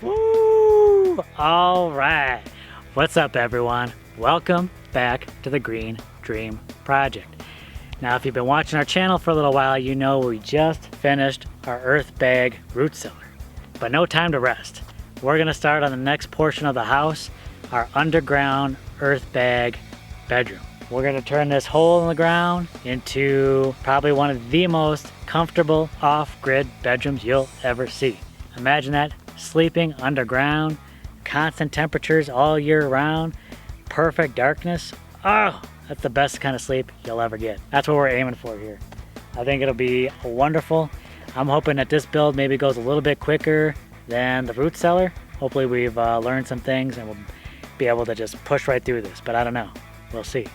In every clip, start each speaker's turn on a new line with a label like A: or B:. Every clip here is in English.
A: Woo! All right. What's up, everyone? Welcome back to the Green Dream Project. Now, if you've been watching our channel for a little while, you know we just finished our Earthbag root cellar. But no time to rest. We're gonna start on the next portion of the house, our underground Earthbag bedroom. We're gonna turn this hole in the ground into probably one of the most comfortable off-grid bedrooms you'll ever see. Imagine that, sleeping underground, constant temperatures all year round, perfect darkness. Oh, that's the best kind of sleep you'll ever get. That's what we're aiming for here. I think it'll be wonderful. I'm hoping that this build maybe goes a little bit quicker than the root cellar. Hopefully we've learned some things and we'll be able to just push right through this, but I don't know. We'll see.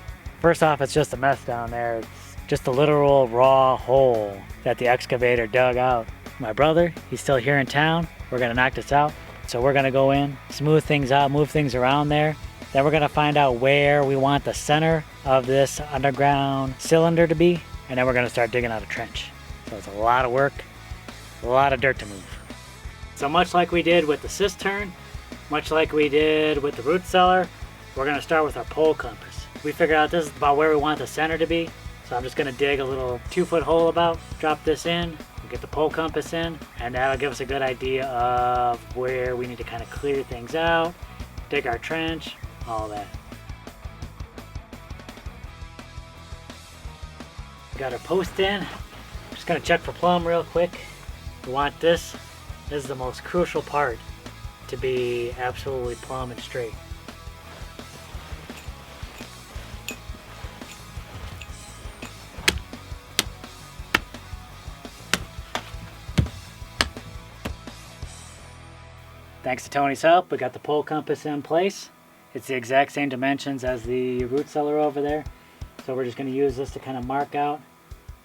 A: First off, it's just a mess down there. It's just a literal raw hole that the excavator dug out. My brother, he's still here in town. We're gonna knock this out. So we're gonna go in, smooth things out, move things around there. Then we're gonna find out where we want the center of this underground cylinder to be. And then we're gonna start digging out a trench. So it's a lot of work, a lot of dirt to move. So much like we did with the cistern, much like we did with the root cellar, we're gonna start with our pole compass. We figured out this is about where we want the center to be. So I'm just gonna dig a little 2-foot hole about, drop this in, get the pole compass in, and that'll give us a good idea of where we need to kind of clear things out, dig our trench, all that. Got our post in. Just gonna check for plumb real quick. We want this. This is the most crucial part, to be absolutely plumb and straight. Thanks to Tony's help, we got the pole compass in place. It's the exact same dimensions as the root cellar over there. So we're just going to use this to kind of mark out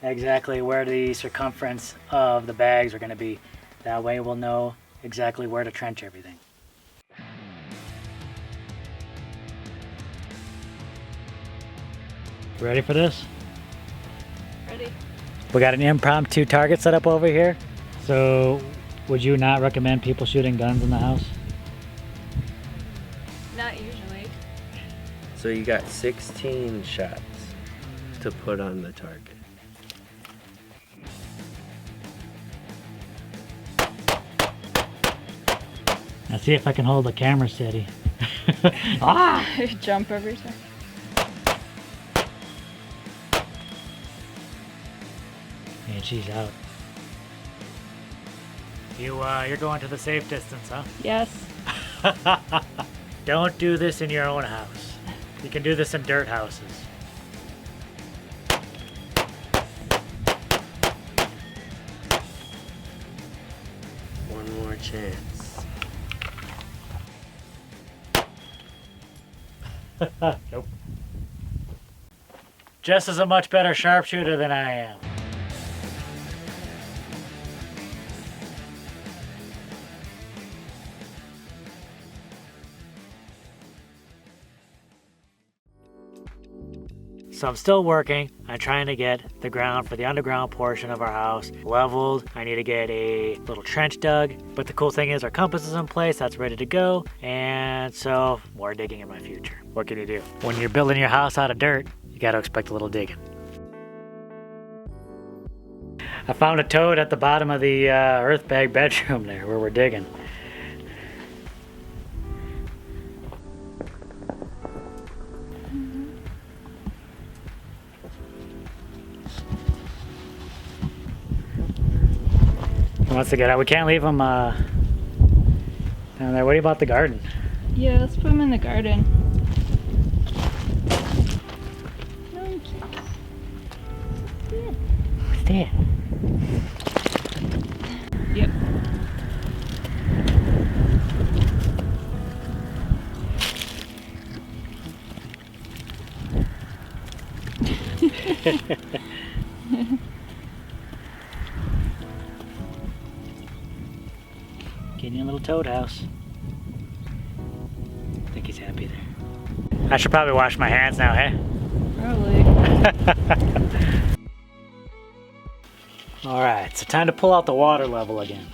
A: exactly where the circumference of the bags are going to be. That way we'll know exactly where to trench everything. Ready for this?
B: Ready.
A: We got an impromptu target set up over here. So would you not recommend people shooting guns in the house?
B: Not usually.
C: So you got 16 shots to put on the target.
A: Now see if I can hold the camera steady. Ah!
B: Jump every time.
A: And she's out. You're going to the safe distance, huh?
B: Yes.
A: Don't do this in your own house. You can do this in dirt houses.
C: One more chance.
A: Nope. Jess is a much better sharpshooter than I am. So I'm still working on trying to get the ground for the underground portion of our house leveled. I need to get a little trench dug, but the cool thing is our compass is in place, that's ready to go, and so more digging in my future. What can you do? When you're building your house out of dirt, you gotta expect a little digging. I found a toad at the bottom of the Earthbag bedroom there where we're digging. He wants to get out. We can't leave him down there. What about the garden?
B: Yeah, let's put him in the garden.
A: What's that?
B: Yep.
A: Getting a little toad house. I think he's happy there. I should probably wash my hands now, hey?
B: Probably.
A: Alright, so time to pull out the water level again.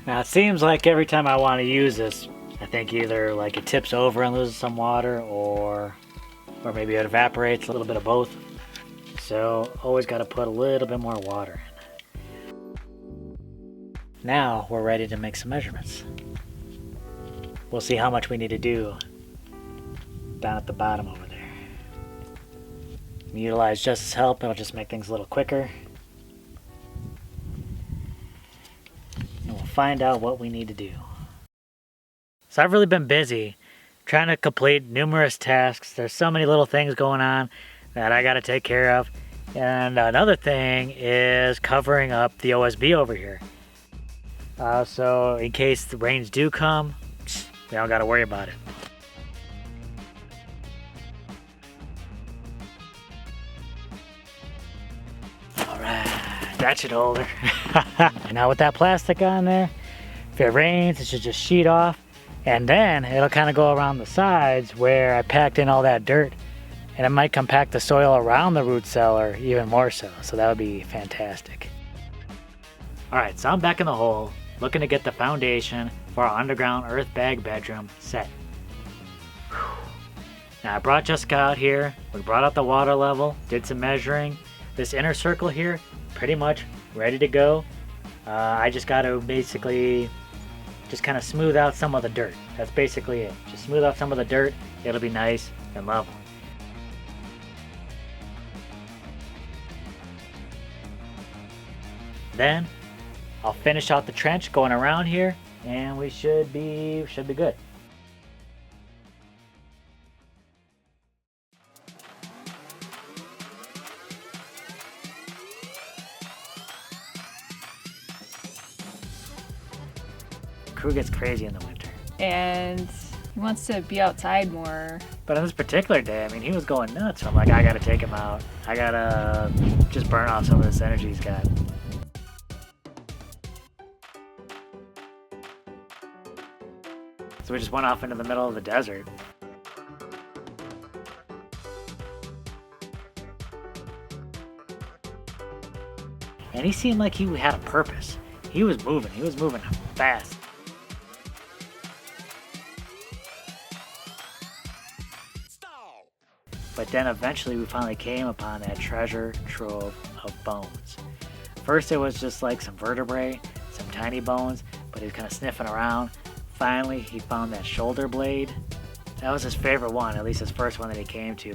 A: Now it seems like every time I want to use this, I think either like it tips over and loses some water, or maybe it evaporates, a little bit of both. So always got to put a little bit more water in. Now we're ready to make some measurements. We'll see how much we need to do down at the bottom over there. Utilize Just's help, it'll just make things a little quicker. And we'll find out what we need to do. So I've really been busy trying to complete numerous tasks. There's so many little things going on that I got to take care of. And another thing is covering up the OSB over here. So in case the rains do come, we don't got to worry about it. Alright, that should hold her. Now with that plastic on there, if it rains, it should just sheet off. And then it'll kind of go around the sides where I packed in all that dirt. And it might compact the soil around the root cellar even more so. So that would be fantastic. Alright, so I'm back in the hole, looking to get the foundation for our underground Earthbag bedroom set. Whew. Now I brought Jessica out here, we brought out the water level, did some measuring. This inner circle here, pretty much ready to go. I just got to basically just kind of smooth out some of the dirt. That's basically it. Just smooth out some of the dirt, it'll be nice and level. Then I'll finish out the trench going around here, and we should be good. Crew gets crazy in the winter.
B: And he wants to be outside more.
A: But on this particular day, I mean, he was going nuts. So I'm like, I gotta take him out. I gotta just burn off some of this energy he's got. So we just went off into the middle of the desert. And he seemed like he had a purpose. He was moving fast. But then eventually we finally came upon that treasure trove of bones. First it was just like some vertebrae, some tiny bones, but he was kind of sniffing around. Finally he found that shoulder blade. That was his favorite one, at least his first one that he came to.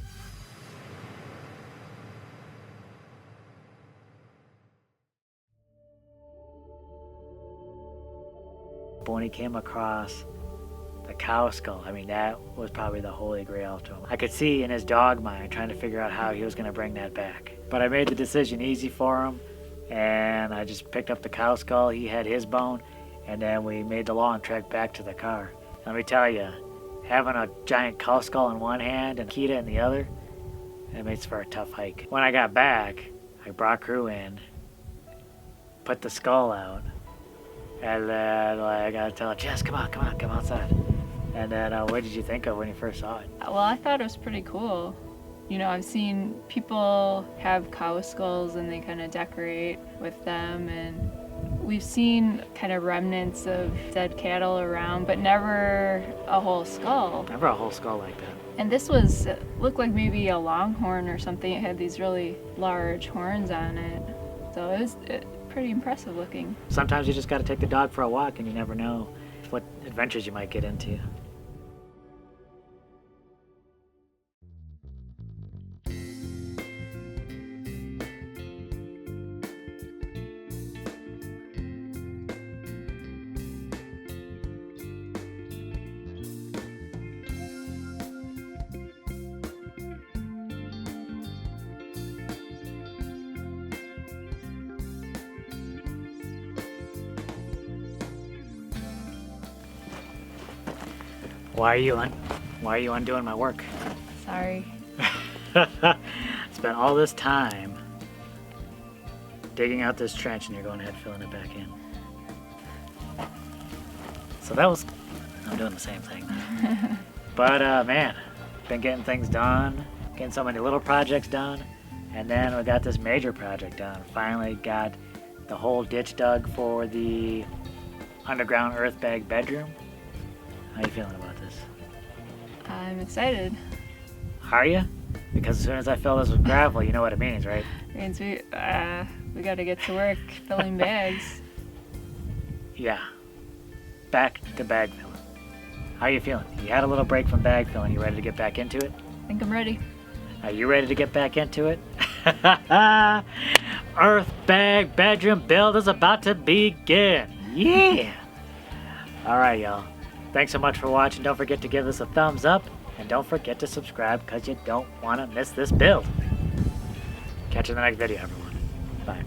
A: But when he came across the cow skull, I mean, that was probably the holy grail to him. I could see in his dog mind trying to figure out how he was going to bring that back. But I made the decision easy for him, and I just picked up the cow skull. He had his bone, and then we made the long trek back to the car. Let me tell you, having a giant cow skull in one hand and Kita in the other, it makes for a tough hike. When I got back, I brought crew in, put the skull out, and then I gotta tell her, Jess, come outside. And then what did you think of when you first saw it?
B: Well, I thought it was pretty cool. You know, I've seen people have cow skulls and they kind of decorate with them, and we've seen kind of remnants of dead cattle around, but never a whole skull.
A: Never a whole skull like that.
B: And this looked like maybe a longhorn or something. It had these really large horns on it. So it was pretty impressive looking.
A: Sometimes you just got to take the dog for a walk and you never know what adventures you might get into. Why are you undoing my work?
B: Sorry.
A: Spent all this time digging out this trench and you're going ahead filling it back in. So I'm doing the same thing. But man, been getting things done, getting so many little projects done, and then we got this major project done. Finally got the whole ditch dug for the underground Earthbag bedroom. How you feeling about this?
B: I'm excited.
A: Are you? Because as soon as I fill this with gravel, you know what it means, right?
B: It means we got to get to work filling bags.
A: Yeah. Back to bag filling. How you feeling? You had a little break from bag filling. You ready to get back into it?
B: I think I'm ready.
A: Are you ready to get back into it? Earthbag bedroom build is about to begin. Yeah! Alright, y'all. Thanks so much for watching. Don't forget to give us a thumbs up. And don't forget to subscribe because you don't want to miss this build. Catch you in the next video, everyone. Bye.